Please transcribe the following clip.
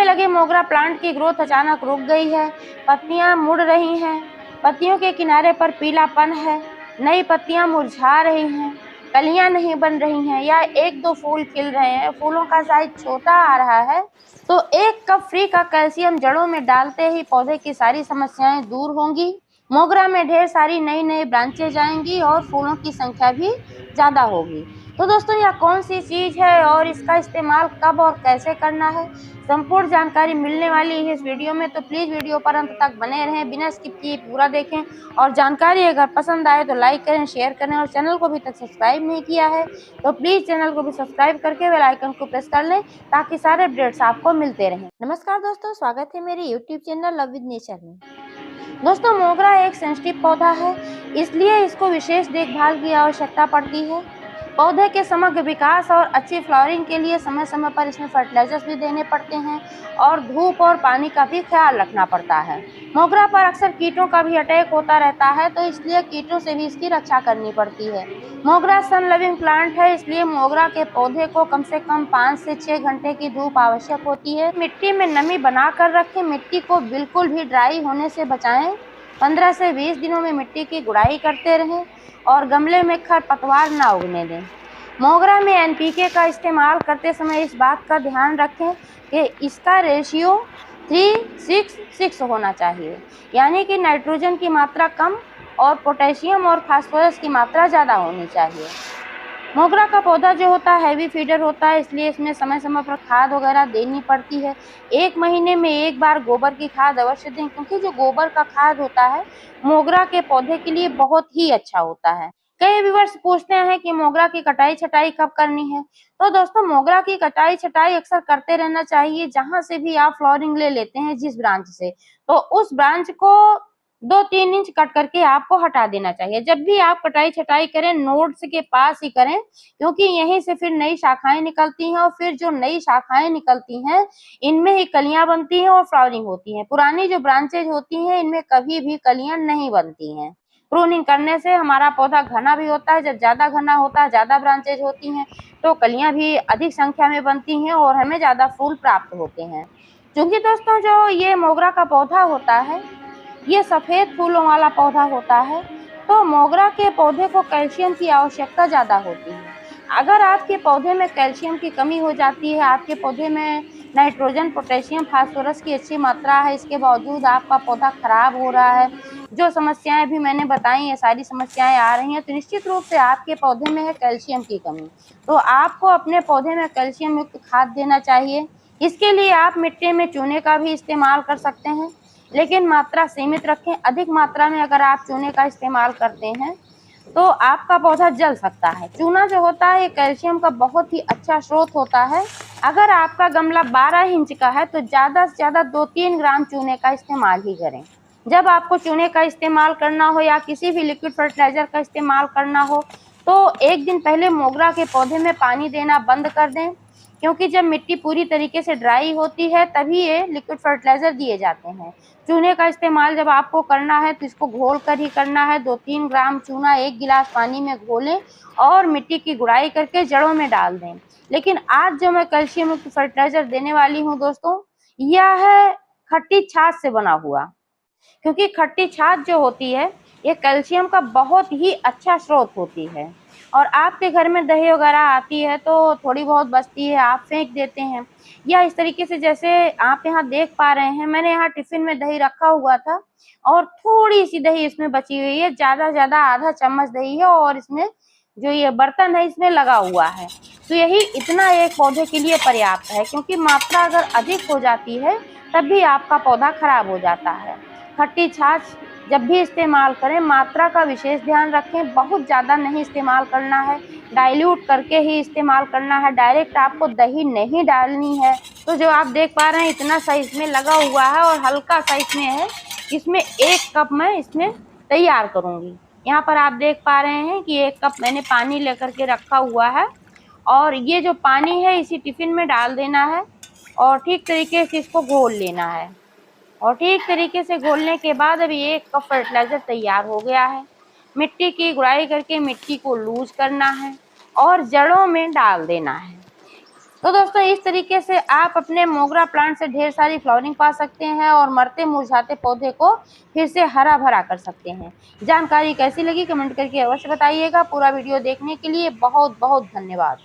लगे मोगरा प्लांट की ग्रोथ अचानक रुक गई है, पत्तियां मुड़ रही हैं, पत्तियों के किनारे पर पीलापन है, नई पत्तियां मुरझा रही हैं, कलियां नहीं बन रही हैं या एक दो फूल खिल रहे हैं, फूलों का साइज छोटा आ रहा है, तो 1 कप फ्री का कैल्शियम जड़ों में डालते ही पौधे की सारी समस्याएं दूर होंगी। मोगरा में ढेर सारी नई नई ब्रांचेज आएंगी और फूलों की संख्या भी ज़्यादा होगी। तो दोस्तों, यह कौन सी चीज़ है और इसका इस्तेमाल कब और कैसे करना है, संपूर्ण जानकारी मिलने वाली है इस वीडियो में। तो प्लीज़ वीडियो पर अंत तक बने रहें, बिना स्किप किए पूरा देखें। और जानकारी अगर पसंद आए तो लाइक करें, शेयर करें और चैनल को अभी तक सब्सक्राइब नहीं किया है तो प्लीज़ चैनल को भी सब्सक्राइब करके बेल आइकन को प्रेस कर लें ताकि सारे अपडेट्स आपको मिलते रहें। नमस्कार दोस्तों, स्वागत है मेरे YouTube channel love with nature में। दोस्तों, मोगरा एक सेंसिटिव पौधा है, इसलिए इसको विशेष देखभाल की आवश्यकता पड़ती है। पौधे के समग्र विकास और अच्छी फ्लावरिंग के लिए समय समय पर इसमें फर्टिलाइजर्स भी देने पड़ते हैं और धूप और पानी का भी ख्याल रखना पड़ता है। मोगरा पर अक्सर कीटों का भी अटैक होता रहता है, तो इसलिए कीटों से भी इसकी रक्षा करनी पड़ती है। मोगरा सन लविंग प्लांट है, इसलिए मोगरा के पौधे को कम से कम 5 से 6 घंटे की धूप आवश्यक होती है। मिट्टी में नमी बनाकर रखें, मिट्टी को बिल्कुल भी ड्राई होने से बचाएं। 15 से 20 दिनों में मिट्टी की गुड़ाई करते रहें और गमले में खरपतवार न उगने दें। मोगरा में एनपीके का इस्तेमाल करते समय इस बात का ध्यान रखें कि इसका रेशियो 3:6:6 होना चाहिए, यानी कि नाइट्रोजन की मात्रा कम और पोटेशियम और फास्फोरस की मात्रा ज़्यादा होनी चाहिए। मोगरा का पौधा जो होता है हैवी फीडर होता है, इसलिए इसमें समय समय पर खाद वगैरह देनी पड़ती है। 1 महीने में 1 बार गोबर की खाद अवश्य दें, क्योंकि जो गोबर का खाद होता है मोगरा के पौधे के लिए बहुत ही अच्छा होता है। कई व्यूअर्स पूछते हैं कि मोगरा की कटाई छटाई कब करनी है। तो दोस्तों, मोगरा की कटाई छटाई अक्सर करते रहना चाहिए। जहां से भी आप फ्लावरिंग ले लेते हैं जिस ब्रांच से, तो उस ब्रांच को 2-3 इंच कट करके आपको हटा देना चाहिए। जब भी आप कटाई छटाई करें नोड्स के पास ही करें, क्योंकि यहीं से फिर नई शाखाएं निकलती हैं और फिर जो नई शाखाएं निकलती हैं इनमें ही कलियां बनती हैं और फ्लावरिंग होती हैं। पुरानी जो ब्रांचेज होती हैं इनमें कभी भी कलियां नहीं बनती हैं। प्रूनिंग करने से हमारा पौधा घना भी होता है, जब ज्यादा घना होता है, ज्यादा ब्रांचेज होती हैं तो कलियां भी अधिक संख्या में बनती हैं और हमें ज्यादा फूल प्राप्त होते हैं। क्योंकि दोस्तों, जो ये मोगरा का पौधा होता है ये सफेद फूलों वाला पौधा होता है, तो मोगरा के पौधे को कैल्शियम की आवश्यकता ज़्यादा होती है। अगर आपके पौधे में कैल्शियम की कमी हो जाती है, आपके पौधे में नाइट्रोजन, पोटेशियम, फास्फोरस की अच्छी मात्रा है, इसके बावजूद आपका पौधा खराब हो रहा है, जो समस्याएं भी मैंने बताई ये सारी समस्याएं आ रही हैं, तो निश्चित रूप से आपके पौधे में है कैल्शियम की कमी। तो आपको अपने पौधे में कैल्शियम युक्त खाद देना चाहिए। इसके लिए आप मिट्टी में चूने का भी इस्तेमाल कर सकते हैं, लेकिन मात्रा सीमित रखें। अधिक मात्रा में अगर आप चूने का इस्तेमाल करते हैं तो आपका पौधा जल सकता है। चूना जो होता है ये कैल्शियम का बहुत ही अच्छा स्रोत होता है। अगर आपका गमला 12 इंच का है तो ज़्यादा से ज़्यादा 2-3 ग्राम चूने का इस्तेमाल ही करें। जब आपको चूने का इस्तेमाल करना हो या किसी भी लिक्विड फर्टिलाइजर का इस्तेमाल करना हो तो 1 दिन पहले मोगरा के पौधे में पानी देना बंद कर दें, क्योंकि जब मिट्टी पूरी तरीके से ड्राई होती है तभी ये लिक्विड फर्टिलाइजर दिए जाते हैं। चूने का इस्तेमाल जब आपको करना है तो इसको घोल कर ही करना है। 2-3 ग्राम चूना 1 गिलास पानी में घोलें और मिट्टी की गुड़ाई करके जड़ों में डाल दें। लेकिन आज जो मैं कैल्शियम युक्त फर्टिलाइजर देने वाली हूँ दोस्तों, यह है खट्टी छाछ से बना हुआ, क्योंकि खट्टी छाछ जो होती है ये कैल्शियम का बहुत ही अच्छा स्रोत होती है। और आपके घर में दही वगैरह आती है तो थोड़ी बहुत बचती है, आप फेंक देते हैं, या इस तरीके से जैसे आप यहाँ देख पा रहे हैं, मैंने यहाँ टिफिन में दही रखा हुआ था और थोड़ी सी दही इसमें बची हुई है, ज्यादा से ज्यादा आधा चम्मच दही है और इसमें जो ये बर्तन है इसमें लगा हुआ है। तो यही इतना एक पौधे के लिए पर्याप्त है, क्योंकि मात्रा अगर अधिक हो जाती है तब भी आपका पौधा खराब हो जाता है। खट्टी छाछ जब भी इस्तेमाल करें मात्रा का विशेष ध्यान रखें, बहुत ज़्यादा नहीं इस्तेमाल करना है, डाइल्यूट करके ही इस्तेमाल करना है। डायरेक्ट आपको दही नहीं डालनी है। तो जो आप देख पा रहे हैं इतना सा इसमें लगा हुआ है और हल्का सा इसमें है, इसमें 1 कप मैं इसमें तैयार करूँगी। यहाँ पर आप देख पा रहे हैं कि 1 कप मैंने पानी लेकर के रखा हुआ है और ये जो पानी है इसी टिफिन में डाल देना है और ठीक तरीके से इसको घोल लेना है। और ठीक तरीके से घोलने के बाद अभी 1 कप फर्टिलाइजर तैयार हो गया है। मिट्टी की गुड़ाई करके मिट्टी को लूज करना है और जड़ों में डाल देना है। तो दोस्तों इस तरीके से आप अपने मोगरा प्लांट से ढेर सारी फ्लावरिंग पा सकते हैं और मरते मुरझाते पौधे को फिर से हरा भरा कर सकते हैं। जानकारी कैसी लगी कमेंट करके अवश्य बताइएगा। पूरा वीडियो देखने के लिए बहुत बहुत धन्यवाद।